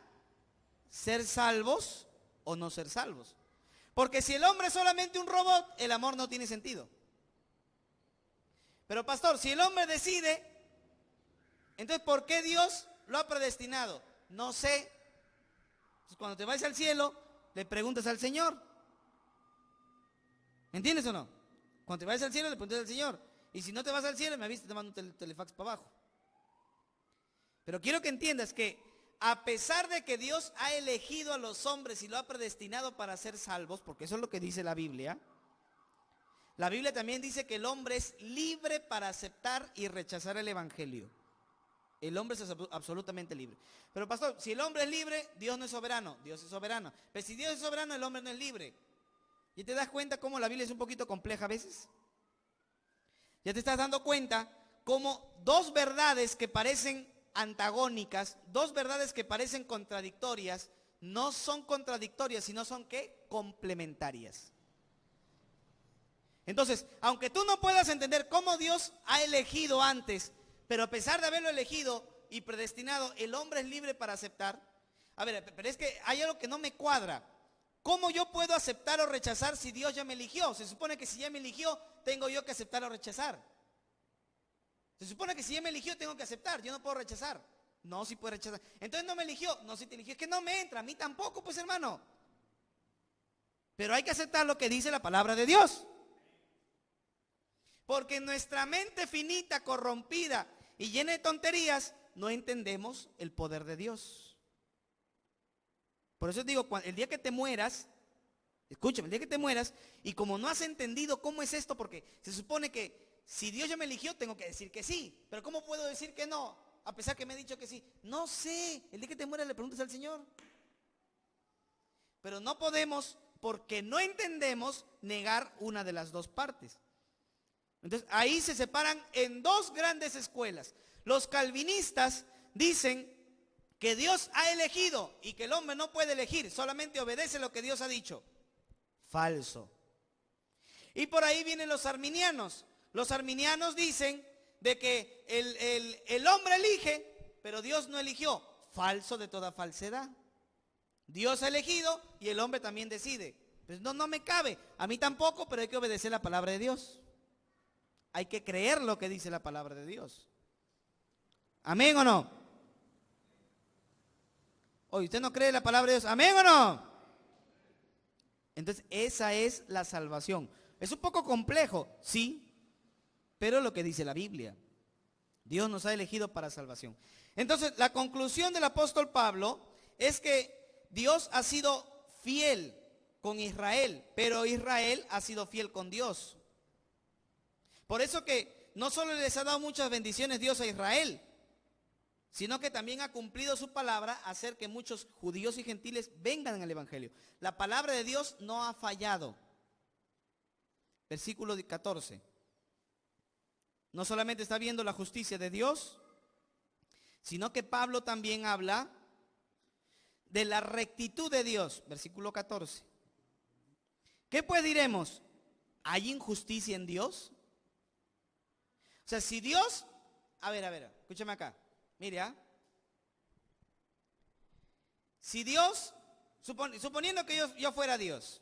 ser salvos o no ser salvos. Porque si el hombre es solamente un robot, el amor no tiene sentido. Pero pastor, si el hombre decide, entonces ¿por qué Dios lo ha predestinado? No sé. Entonces, cuando te vayas al cielo, le preguntas al Señor. ¿Me entiendes o no? Cuando te vayas al cielo, le preguntas al Señor. Y si no te vas al cielo, me avisas, te mando un telefax para abajo. Pero quiero que entiendas que a pesar de que Dios ha elegido a los hombres y lo ha predestinado para ser salvos, porque eso es lo que dice la Biblia también dice que el hombre es libre para aceptar y rechazar el evangelio. El hombre es absolutamente libre. Pero pastor, si el hombre es libre, Dios no es soberano. Dios es soberano. Pero si Dios es soberano, el hombre no es libre. ¿Y te das cuenta cómo la Biblia es un poquito compleja a veces? Ya te estás dando cuenta cómo dos verdades que parecen antagónicas, dos verdades que parecen contradictorias, no son contradictorias, sino son ¿qué? Complementarias. Entonces, aunque tú no puedas entender cómo Dios ha elegido antes, pero a pesar de haberlo elegido y predestinado, el hombre es libre para aceptar. A ver, pero es que hay algo que no me cuadra. ¿Cómo yo puedo aceptar o rechazar si Dios ya me eligió? Se supone que si ya me eligió, tengo yo que aceptar o rechazar. Se supone que si ya me eligió, tengo que aceptar. Yo no puedo rechazar. No, sí puedo rechazar. Entonces no me eligió. No, sí te eligió. Es que no me entra. A mí tampoco, pues hermano. Pero hay que aceptar lo que dice la palabra de Dios. Porque en nuestra mente finita, corrompida y llena de tonterías, no entendemos el poder de Dios. Por eso digo, el día que te mueras, escúchame, el día que te mueras, y como no has entendido cómo es esto, porque se supone que si Dios ya me eligió, tengo que decir que sí. Pero ¿cómo puedo decir que no? A pesar que me he dicho que sí. No sé, el día que te mueras le preguntas al Señor. Pero no podemos, porque no entendemos, negar una de las dos partes. Entonces ahí se separan en dos grandes escuelas. Los calvinistas dicen que Dios ha elegido y que el hombre no puede elegir, solamente obedece lo que Dios ha dicho. Falso. Y por ahí vienen los arminianos. Los arminianos dicen de que el hombre elige, pero Dios no eligió. Falso de toda falsedad. Dios ha elegido y el hombre también decide. Pues no me cabe, a mí tampoco, pero hay que obedecer la palabra de Dios. Hay que creer lo que dice la palabra de Dios. ¿Amén o no? Oye, ¿usted no cree la palabra de Dios? ¿Amén o no? Entonces, esa es la salvación. Es un poco complejo, sí, pero lo que dice la Biblia. Dios nos ha elegido para salvación. Entonces, la conclusión del apóstol Pablo es que Dios ha sido fiel con Israel, pero Israel ha sido fiel con Dios. Por eso que no solo les ha dado muchas bendiciones Dios a Israel, sino que también ha cumplido su palabra, hacer que muchos judíos y gentiles vengan al evangelio. La palabra de Dios no ha fallado. Versículo 14. No solamente está viendo la justicia de Dios, sino que Pablo también habla de la rectitud de Dios. Versículo 14. ¿Qué pues diremos? ¿Hay injusticia en Dios? O sea, si Dios, a ver, escúchame acá, mire, si Dios, suponiendo que yo fuera Dios,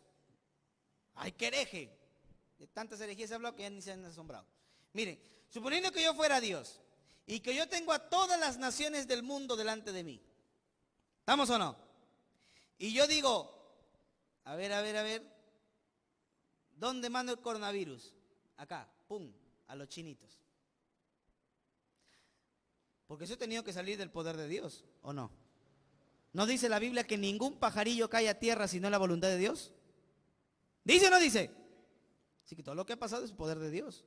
ay, qué hereje, de tantas herejías he hablado que ya ni se han asombrado. Miren, suponiendo que yo fuera Dios y que yo tengo a todas las naciones del mundo delante de mí, ¿estamos o no? Y yo digo, a ver, ¿dónde mando el coronavirus? Acá, pum, a los chinitos. Porque eso he tenido que salir del poder de Dios, ¿o no? ¿No dice la Biblia que ningún pajarillo cae a tierra si no es la voluntad de Dios? ¿Dice o no dice? Así que todo lo que ha pasado es poder de Dios.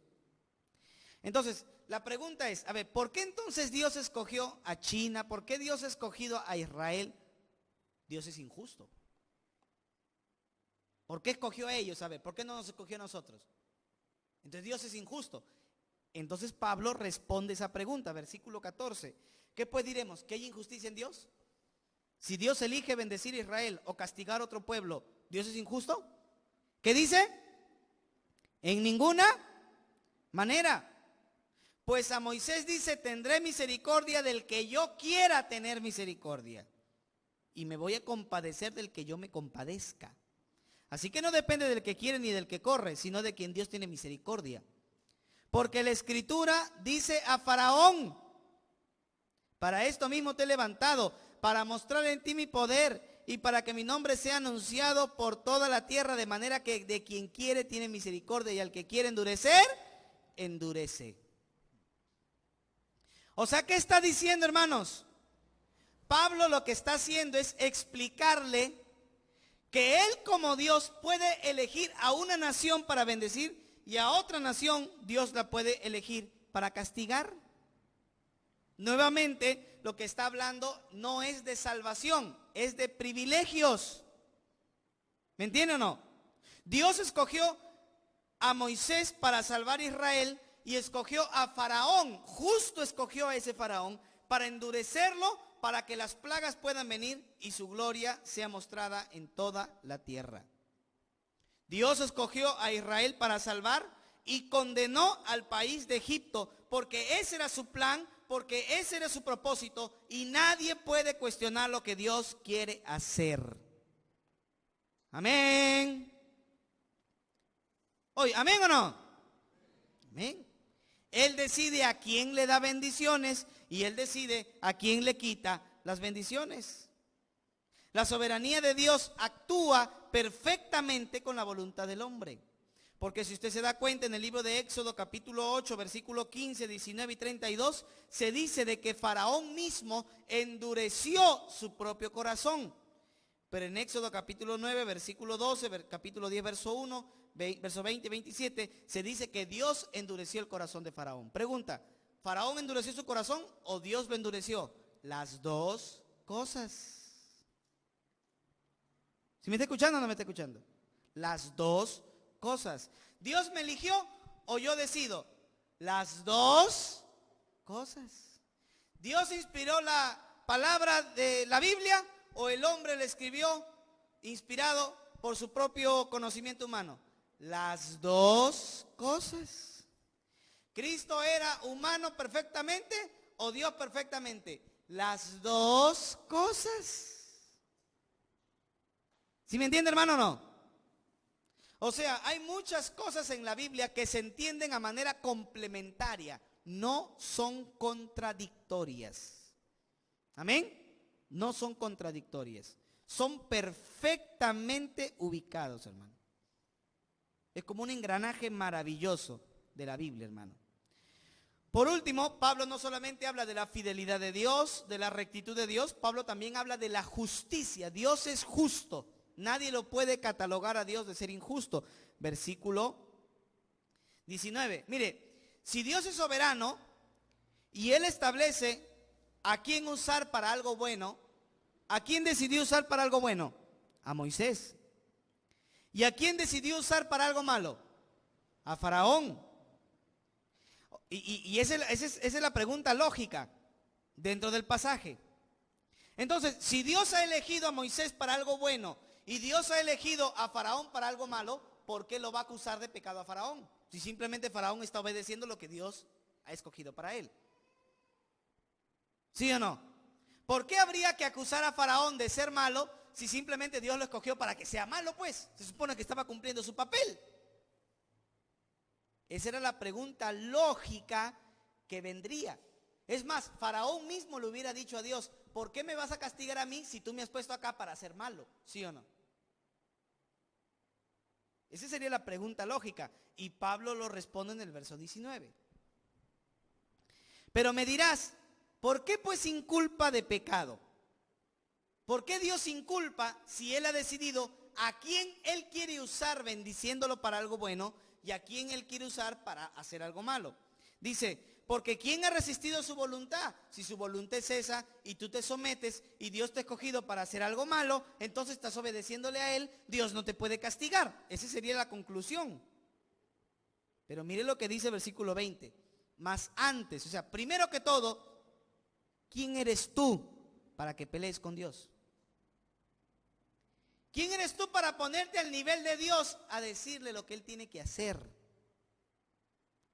Entonces, la pregunta es, a ver, ¿por qué entonces Dios escogió a China? ¿Por qué Dios ha escogido a Israel? Dios es injusto. ¿Por qué escogió a ellos? A ver, ¿por qué no nos escogió a nosotros? Entonces Dios es injusto. Entonces Pablo responde esa pregunta, versículo 14. ¿Qué pues diremos? ¿Que hay injusticia en Dios? Si Dios elige bendecir a Israel o castigar a otro pueblo, ¿Dios es injusto? ¿Qué dice? En ninguna manera. Pues a Moisés dice, tendré misericordia del que yo quiera tener misericordia. Y me voy a compadecer del que yo me compadezca. Así que no depende del que quiere ni del que corre, sino de quien Dios tiene misericordia. Porque la Escritura dice a Faraón, para esto mismo te he levantado, para mostrar en ti mi poder y para que mi nombre sea anunciado por toda la tierra, de manera que de quien quiere tiene misericordia y al que quiere endurecer, endurece. O sea, ¿qué está diciendo, hermanos? Pablo lo que está haciendo es explicarle que él como Dios puede elegir a una nación para bendecir y a otra nación Dios la puede elegir para castigar. Nuevamente, lo que está hablando no es de salvación, es de privilegios. ¿Me entiende o no? Dios escogió a Moisés para salvar a Israel y escogió a Faraón, justo escogió a ese Faraón para endurecerlo, para que las plagas puedan venir y su gloria sea mostrada en toda la tierra. Dios escogió a Israel para salvar y condenó al país de Egipto, porque ese era su plan, porque ese era su propósito, y nadie puede cuestionar lo que Dios quiere hacer. Amén. Oye, ¿amén o no? Amén. Él decide a quién le da bendiciones y Él decide a quién le quita las bendiciones. La soberanía de Dios actúa perfectamente con la voluntad del hombre. Porque si usted se da cuenta en el libro de Éxodo capítulo 8, versículo 15, 19 y 32, se dice de que Faraón mismo endureció su propio corazón. Pero en Éxodo capítulo 9, versículo 12, capítulo 10, verso 1, verso 20 y 27, se dice que Dios endureció el corazón de Faraón. Pregunta, ¿Faraón endureció su corazón o Dios lo endureció? Las dos cosas. ¿Sí me está escuchando o no me está escuchando? Las dos cosas. ¿Dios me eligió o yo decido? Las dos cosas. ¿Dios inspiró la palabra de la Biblia o el hombre la escribió inspirado por su propio conocimiento humano? Las dos cosas. ¿Cristo era humano perfectamente o Dios perfectamente? Las dos cosas. ¿Sí me entiende, hermano, o no? O sea, hay muchas cosas en la Biblia que se entienden a manera complementaria, no son contradictorias. ¿Amén? No son contradictorias, son perfectamente ubicados, hermano. Es como un engranaje maravilloso de la Biblia, hermano. Por último, Pablo no solamente habla de la fidelidad de Dios, de la rectitud de Dios, Pablo también habla de la justicia. Dios es justo. Nadie lo puede catalogar a Dios de ser injusto. Versículo 19. Mire, si Dios es soberano y Él establece a quién usar para algo bueno, ¿a quién decidió usar para algo bueno? A Moisés. ¿Y a quién decidió usar para algo malo? A Faraón. Y esa es la pregunta lógica dentro del pasaje. Entonces, si Dios ha elegido a Moisés para algo bueno y Dios ha elegido a Faraón para algo malo, ¿por qué lo va a acusar de pecado a Faraón? Si simplemente Faraón está obedeciendo lo que Dios ha escogido para él. ¿Sí o no? ¿Por qué habría que acusar a Faraón de ser malo si simplemente Dios lo escogió para que sea malo, pues? Se supone que estaba cumpliendo su papel. Esa era la pregunta lógica que vendría. Es más, Faraón mismo le hubiera dicho a Dios, ¿por qué me vas a castigar a mí si tú me has puesto acá para ser malo? ¿Sí o no? Esa sería la pregunta lógica. Y Pablo lo responde en el verso 19. Pero me dirás, ¿por qué pues inculpa de pecado? ¿Por qué Dios inculpa si Él ha decidido a quién Él quiere usar bendiciéndolo para algo bueno y a quién Él quiere usar para hacer algo malo? Dice, porque ¿quién ha resistido su voluntad? Si su voluntad es esa y tú te sometes y Dios te ha escogido para hacer algo malo, entonces estás obedeciéndole a Él, Dios no te puede castigar. Esa sería la conclusión. Pero mire lo que dice el versículo 20. Más antes, o sea, primero que todo, ¿quién eres tú para que pelees con Dios? ¿Quién eres tú para ponerte al nivel de Dios a decirle lo que Él tiene que hacer?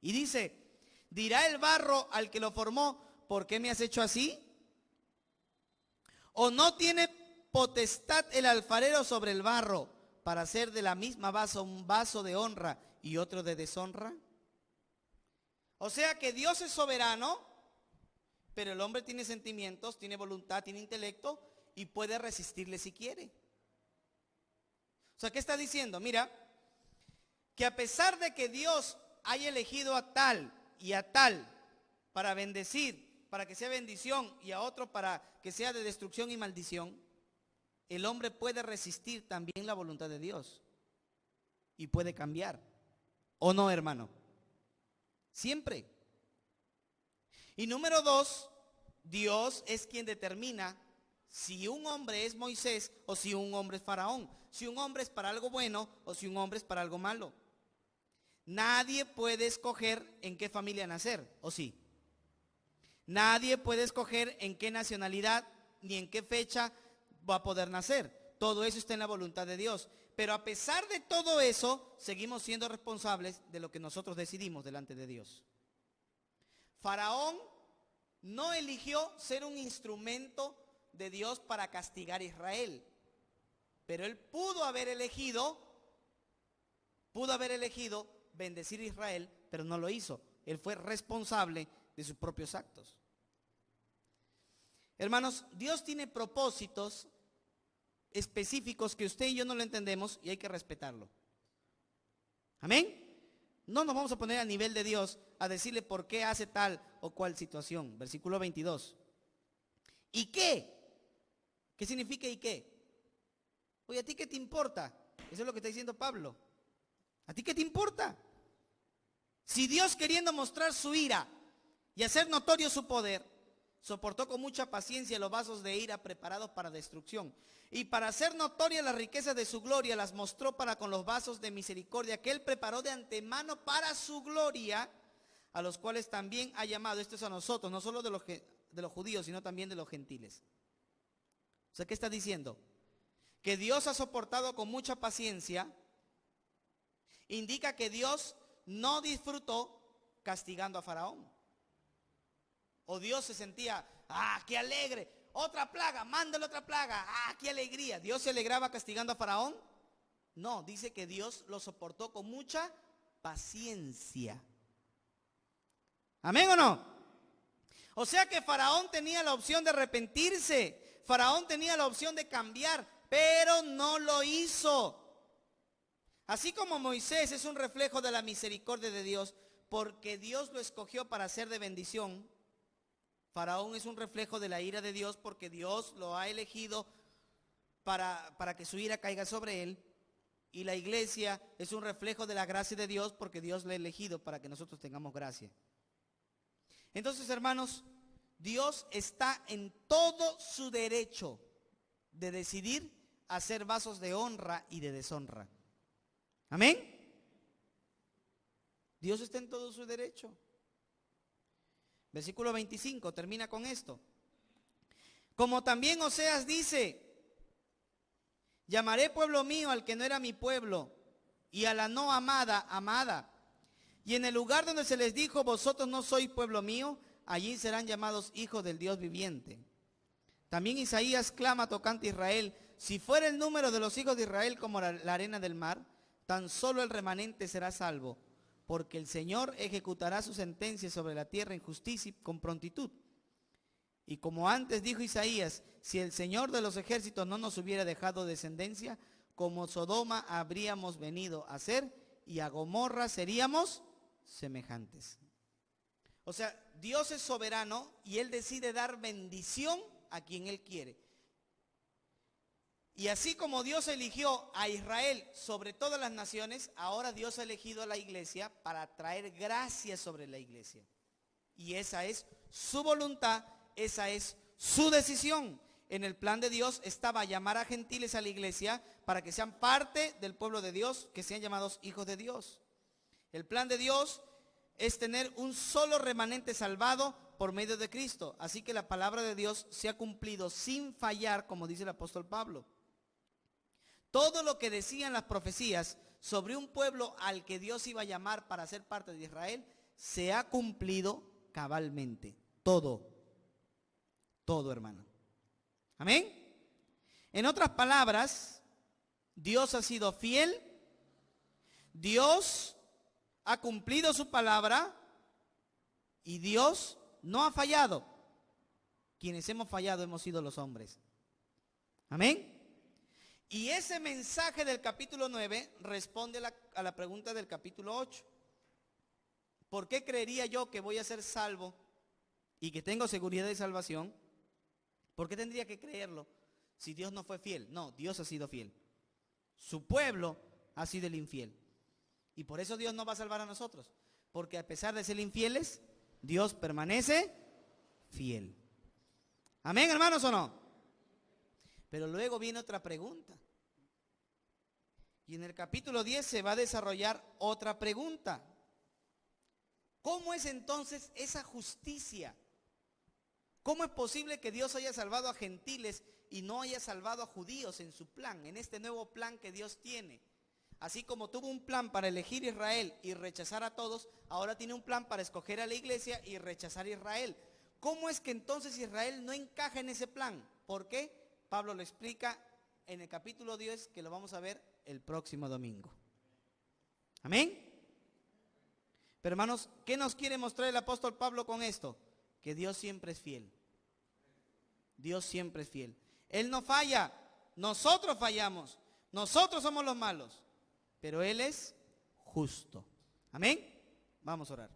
Y dice, dirá el barro al que lo formó, ¿por qué me has hecho así? ¿O no tiene potestad el alfarero sobre el barro para hacer de la misma vaso un vaso de honra y otro de deshonra? O sea que Dios es soberano, pero el hombre tiene sentimientos, tiene voluntad, tiene intelecto y puede resistirle si quiere. O sea, ¿qué está diciendo? Mira, que a pesar de que Dios haya elegido a tal y a tal para bendecir, para que sea bendición, y a otro para que sea de destrucción y maldición, el hombre puede resistir también la voluntad de Dios y puede cambiar. ¿O no, hermano? Siempre. Y número 2, Dios es quien determina si un hombre es Moisés o si un hombre es Faraón, si un hombre es para algo bueno o si un hombre es para algo malo. Nadie puede escoger en qué familia nacer, ¿o sí? Nadie puede escoger en qué nacionalidad ni en qué fecha va a poder nacer. Todo eso está en la voluntad de Dios. Pero a pesar de todo eso, seguimos siendo responsables de lo que nosotros decidimos delante de Dios. Faraón no eligió ser un instrumento de Dios para castigar a Israel, pero él pudo haber elegido bendecir a Israel, pero no lo hizo. Él fue responsable de sus propios actos. Hermanos, Dios tiene propósitos específicos que usted y yo no lo entendemos y hay que respetarlo. ¿Amén? No nos vamos a poner a nivel de Dios a decirle por qué hace tal o cual situación. Versículo 22. ¿Y qué? ¿Qué significa y qué? Oye, ¿a ti qué te importa? Eso es lo que está diciendo Pablo. ¿A ti qué te importa? Si Dios, queriendo mostrar su ira y hacer notorio su poder, soportó con mucha paciencia los vasos de ira preparados para destrucción, y para hacer notorias las riquezas de su gloria las mostró para con los vasos de misericordia que él preparó de antemano para su gloria, a los cuales también ha llamado. Esto es a nosotros, no solo de los judíos, sino también de los gentiles. O sea, ¿qué está diciendo? Que Dios ha soportado con mucha paciencia indica que Dios no disfrutó castigando a Faraón. O Dios se sentía, qué alegre, otra plaga, mándale otra plaga, qué alegría. ¿Dios se alegraba castigando a Faraón? No, dice que Dios lo soportó con mucha paciencia. ¿Amén o no? O sea que Faraón tenía la opción de arrepentirse, Faraón tenía la opción de cambiar, pero no lo hizo. Así como Moisés es un reflejo de la misericordia de Dios, porque Dios lo escogió para ser de bendición, Faraón es un reflejo de la ira de Dios, porque Dios lo ha elegido para que su ira caiga sobre él. Y la iglesia es un reflejo de la gracia de Dios, porque Dios lo ha elegido para que nosotros tengamos gracia. Entonces, hermanos, Dios está en todo su derecho de decidir hacer vasos de honra y de deshonra. ¿Amén? Dios está en todo su derecho. Versículo 25, termina con esto. Como también Oseas dice, llamaré pueblo mío al que no era mi pueblo, y a la no amada, amada. Y en el lugar donde se les dijo, vosotros no sois pueblo mío, allí serán llamados hijos del Dios viviente. También Isaías clama tocante a Israel, si fuera el número de los hijos de Israel como la arena del mar, tan solo el remanente será salvo, porque el Señor ejecutará su sentencia sobre la tierra en justicia y con prontitud. Y como antes dijo Isaías, si el Señor de los ejércitos no nos hubiera dejado descendencia, como Sodoma habríamos venido a ser, y a Gomorra seríamos semejantes. O sea, Dios es soberano y Él decide dar bendición a quien Él quiere. Y así como Dios eligió a Israel sobre todas las naciones, ahora Dios ha elegido a la iglesia para traer gracia sobre la iglesia. Y esa es su voluntad, esa es su decisión. En el plan de Dios estaba llamar a gentiles a la iglesia para que sean parte del pueblo de Dios, que sean llamados hijos de Dios. El plan de Dios es tener un solo remanente salvado por medio de Cristo. Así que la palabra de Dios se ha cumplido sin fallar, como dice el apóstol Pablo. Todo lo que decían las profecías sobre un pueblo al que Dios iba a llamar para ser parte de Israel, se ha cumplido cabalmente. Todo, hermano. Amén. En otras palabras, Dios ha sido fiel, Dios ha cumplido su palabra y Dios no ha fallado. Quienes hemos fallado hemos sido los hombres. Amén. Y ese mensaje del capítulo 9 responde a la pregunta del capítulo 8. ¿Por qué creería yo que voy a ser salvo y que tengo seguridad de salvación? ¿Por qué tendría que creerlo si Dios no fue fiel? No, Dios ha sido fiel. Su pueblo ha sido el infiel. Y por eso Dios no va a salvar a nosotros. Porque a pesar de ser infieles, Dios permanece fiel. ¿Amén, hermanos, o no? Pero luego viene otra pregunta. Y en el capítulo 10 se va a desarrollar otra pregunta. ¿Cómo es entonces esa justicia? ¿Cómo es posible que Dios haya salvado a gentiles y no haya salvado a judíos en su plan, en este nuevo plan que Dios tiene? Así como tuvo un plan para elegir Israel y rechazar a todos, ahora tiene un plan para escoger a la iglesia y rechazar a Israel. ¿Cómo es que entonces Israel no encaja en ese plan? ¿Por qué? Pablo lo explica en el capítulo 10, que lo vamos a ver el próximo domingo. Amén. Pero hermanos, ¿qué nos quiere mostrar el apóstol Pablo con esto? Que Dios siempre es fiel. Dios siempre es fiel. Él no falla, nosotros fallamos, nosotros somos los malos, pero Él es justo. Amén. Vamos a orar.